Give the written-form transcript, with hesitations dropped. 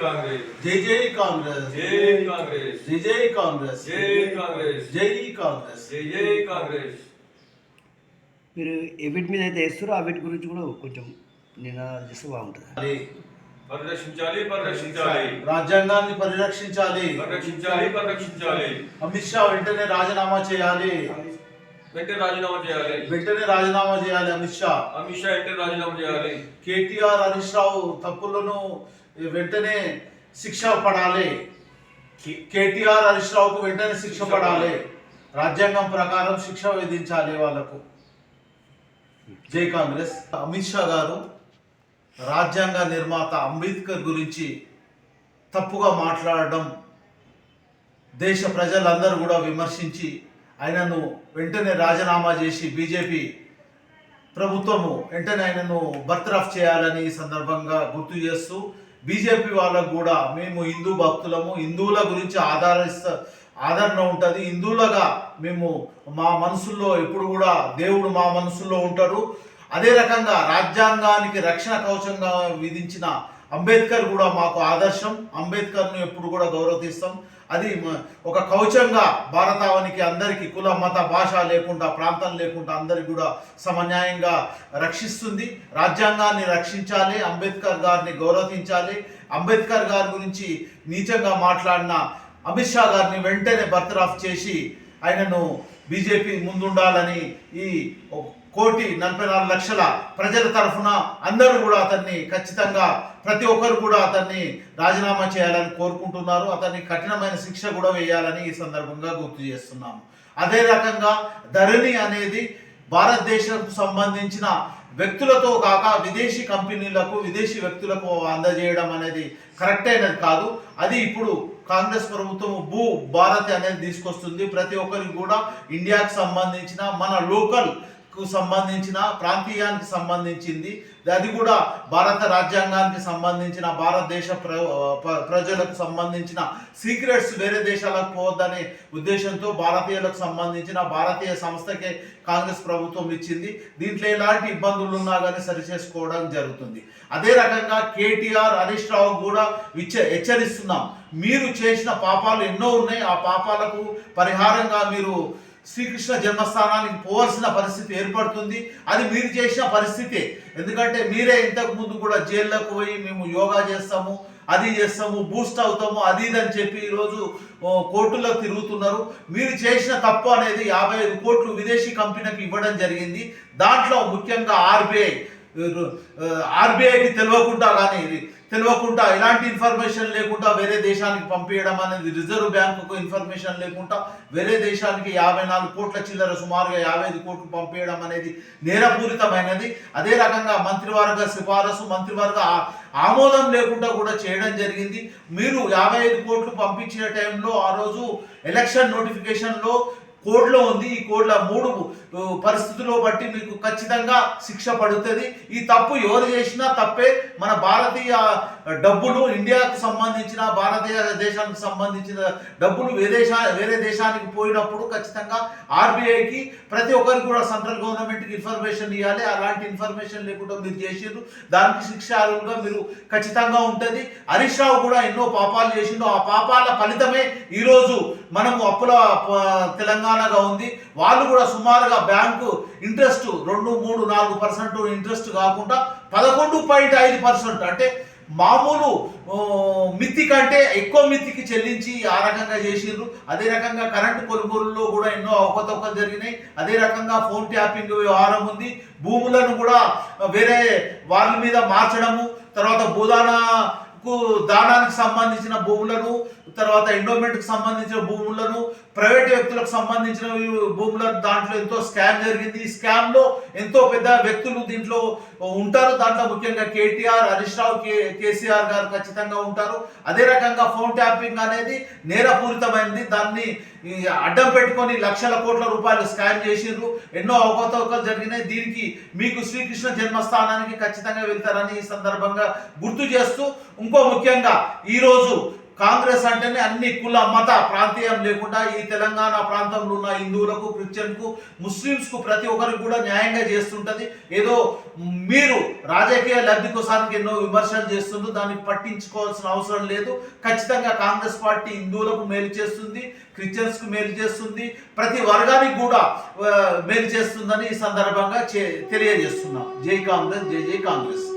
కాంగ్రెస్ జై జై కాంగ్రెస్ జై కాంగ్రెస్ జై జై కాంగ్రెస్ జై కాంగ్రెస్ జై కాంగ్రెస్ జై జై కాంగ్రెస్. మీరు ఎవిట్ మీద అయితే వేస్తారో ఆ వీటి గురించి కూడా కొంచెం నినాదాలు చేస్తే బాగుంటుంది. పరిరక్షించాలి పరిరక్షించాలి రాజ్యాంగాన్ని పరిరక్షించాలి పరిరక్షించాలి పరిరక్షించాలి. అమిత్ షా వెంటనే రాజీనామా చేయాలి. వెంటనే రాజీనామా చేయాలి. వెంటనే రాజీనామా చేయాలి అమిత్ షా. అమిత్ షా వెంటనే రాజీనామా చేయాలి. కేటీఆర్ హరీష్ రావు తప్పులను వెంటనే శిక్ష పడాలి. కేటీఆర్ హరీష్ రావుకు వెంటనే శిక్ష పడాలి. రాజ్యాంగం ప్రకారం శిక్ష విధించాలి వాళ్ళకు. జై కాంగ్రెస్. అమిత్ షా గారు రాజ్యాంగ నిర్మాత అంబేద్కర్ గురించి తప్పుగా మాట్లాడడం దేశ ప్రజలందరూ కూడా విమర్శించి ఆయనను వెంటనే రాజీనామా చేసి బీజేపీ ప్రభుత్వము వెంటనే ఆయనను బర్తరఫ్ చేయాలని ఈ సందర్భంగా గుర్తు చేస్తూ బీజేపీ వాళ్ళకు కూడా మేము హిందూ భక్తులము, హిందువుల గురించి ఆదరణ ఉంటుంది, హిందువులుగా మేము మా మనసుల్లో ఎప్పుడు కూడా దేవుడు మా మనసుల్లో ఉంటాడు. అదే రకంగా రాజ్యాంగానికి రక్షణ కవచంగా విధించిన అంబేద్కర్ కూడా మాకు ఆదర్శం. అంబేద్కర్ను ఎప్పుడు కూడా గౌరవిస్తాం. అది ఒక కవచంగా భారతావనికి అందరికీ కుల మత భాష లేకుండా ప్రాంతం లేకుండా అందరికి కూడా సమన్యాయంగా రక్షిస్తుంది. రాజ్యాంగాన్ని రక్షించాలి, అంబేద్కర్ గారిని గౌరవించాలి. అంబేద్కర్ గారి గురించి నీచంగా మాట్లాడిన అమిత్ షా గారిని వెంటనే బర్తరఫ్ చేసి ఆయనను బీజేపీ ముందుండాలని ఈ 1,44,00,000 ప్రజల తరఫున అందరూ కూడా అతన్ని ఖచ్చితంగా ప్రతి ఒక్కరు కూడా అతన్ని రాజీనామా చేయాలని కోరుకుంటున్నారు. అతన్ని కఠినమైన శిక్ష కూడా వేయాలని ఈ సందర్భంగా గుర్తు చేస్తున్నాము. అదే రకంగా ధరణి అనేది భారతదేశంకు సంబంధించిన వ్యక్తులతో కాక విదేశీ కంపెనీలకు విదేశీ వ్యక్తులకు అందజేయడం అనేది కరెక్ట్ అయినది కాదు. అది ఇప్పుడు కాంగ్రెస్ ప్రభుత్వం భూ భారతి అనేది తీసుకొస్తుంది. ప్రతి ఒక్కరికి కూడా ఇండియాకు సంబంధించిన మన లోకల్ కు సంబంధించిన ప్రాంతీయానికి సంబంధించింది, అది కూడా భారత రాజ్యాంగానికి సంబంధించిన భారతదేశ ప్రజలకు సంబంధించిన సీక్రెట్స్ వేరే దేశాలకు పోవద్దనే ఉద్దేశంతో భారతీయులకు సంబంధించిన భారతీయ సంస్థకే కాంగ్రెస్ ప్రభుత్వం ఇచ్చింది. దీంట్లో ఎలాంటి ఇబ్బందులు ఉన్నా కానీ సరిచేసుకోవడం జరుగుతుంది. అదే రకంగా కేటీఆర్ హరీష్ రావు కూడా హెచ్చరిస్తున్నాం. మీరు చేసిన పాపాలు ఎన్నో ఉన్నాయి. ఆ పాపాలకు పరిహారంగా మీరు శ్రీకృష్ణ జన్మస్థానానికి పోవాల్సిన పరిస్థితి ఏర్పడుతుంది. అది మీరు చేసిన పరిస్థితి. ఎందుకంటే మీరే ఇంతకు ముందు కూడా జైల్లోకి పోయి మేము యోగా చేస్తాము, అది చేస్తాము, బూస్ట్ అవుతాము, అది ఇది అని చెప్పి ఈరోజు కోర్టులో తిరుగుతున్నారు. మీరు చేసిన తప్పు అనేది 55 కోట్లు విదేశీ కంపెనీకి ఇవ్వడం జరిగింది. దాంట్లో ముఖ్యంగా ఆర్బీఐకి తెలియకుండా ఎలాంటి ఇన్ఫర్మేషన్ లేకుండా వేరే దేశానికి పంపించడం అనేది, రిజర్వ్ బ్యాంకుకు ఇన్ఫర్మేషన్ లేకుండా వేరే దేశానికి 54 కోట్ల చిల్లర సుమారుగా 55 కోట్లు పంపించడం అనేది నేరపూరితమైనది. అదే రకంగా మంత్రివర్గ సిఫారసు మంత్రివర్గ ఆమోదం లేకుండా కూడా చేయడం జరిగింది. మీరు 55 కోట్లు పంపించిన టైంలో ఆ రోజు ఎలక్షన్ నోటిఫికేషన్లో కోడ్లో ఉంది. ఈ కోడ్ల 3 పరిస్థితుల్లో బట్టి మీకు ఖచ్చితంగా శిక్ష పడుతుంది. ఈ తప్పు ఎవరు చేసినా తప్పే. మన భారతీయ డబ్బులు ఇండియాకు సంబంధించిన భారతీయ దేశానికి సంబంధించిన డబ్బులు వేరే దేశానికి పోయినప్పుడు ఖచ్చితంగా ఆర్బీఐకి ప్రతి ఒక్కరికి కూడా సెంట్రల్ గవర్నమెంట్కి ఇన్ఫర్మేషన్ ఇవ్వాలి. అలాంటి ఇన్ఫర్మేషన్ లేకుండా మీరు చేసిండ్రు, దానికి శిక్ష అర్హులుగా మీరు ఖచ్చితంగా ఉంటుంది. హరీష్ రావు కూడా ఎన్నో పాపాలు చేసిండు. ఆ పాపాల ఫలితమే ఈరోజు మనము అప్పుల తెలంగాణగా ఉంది. వాళ్ళు కూడా సుమారుగా బ్యాంకు ఇంట్రెస్ట్ 2, 3, 4% ఇంట్రెస్ట్ కాకుండా 11.5% అంటే మామూలు మిత్తి కంటే ఎక్కువ మిత్తికి చెల్లించి ఆ రకంగా చేసిండ్రు. అదే రకంగా కరెంటు కొనుగోలులో కూడా ఎన్నో అవకతవకలు జరిగినాయి. అదే రకంగా ఫోన్ ట్యాపింగ్ వ్యవహారం ఉంది. భూములను కూడా వేరే వాళ్ళ మీద మార్చడము, తర్వాత దానానికి సంబంధించిన భూములను, తర్వాత ఎండోమెంట్కి సంబంధించిన భూములను, ప్రైవేట్ వ్యక్తులకు సంబంధించిన భూములను దాంట్లో ఎంతో స్కామ్ జరిగింది. ఈ స్కామ్లో ఎంతో పెద్ద వ్యక్తులు దీంట్లో ఉంటారు. దాంట్లో ముఖ్యంగా కేటీఆర్, హరీష్ రావు, కేసీఆర్ గారు ఖచ్చితంగా ఉంటారు. అదే రకంగా ఫోన్ ట్యాపింగ్ అనేది నేరపూరితమైనది. దాన్ని అడ్డం పెట్టుకొని లక్షల కోట్ల రూపాయలు స్కామ్ చేసిండ్రు. ఎన్నో అవకతవకలు జరిగినాయి. దీనికి మీకు శ్రీకృష్ణ జన్మస్థానానికి ఖచ్చితంగా వెళ్తారని ఈ సందర్భంగా గుర్తు చేస్తూ, ఇంకో ముఖ్యంగా ఈరోజు కాంగ్రెస్ అంటేనే అన్ని కుల మత ప్రాంతీయం లేకుండా ఈ తెలంగాణ ప్రాంతంలో ఉన్న హిందువులకు, క్రిస్టియన్కు, ముస్లిమ్స్కు ప్రతి ఒక్కరికి కూడా న్యాయంగా చేస్తుంటది. ఏదో మీరు రాజకీయ లబ్ధి కోసానికి ఎన్నో విమర్శలు చేస్తుండ్రు, దానికి పట్టించుకోవాల్సిన అవసరం లేదు. ఖచ్చితంగా కాంగ్రెస్ పార్టీ హిందువులకు మేలు చేస్తుంది, క్రిస్టియన్స్కు మేలు చేస్తుంది, ప్రతి వర్గానికి కూడా మేలు చేస్తుందని ఈ సందర్భంగా తెలియజేస్తున్నాం. జై కాంగ్రెస్, జై జై కాంగ్రెస్.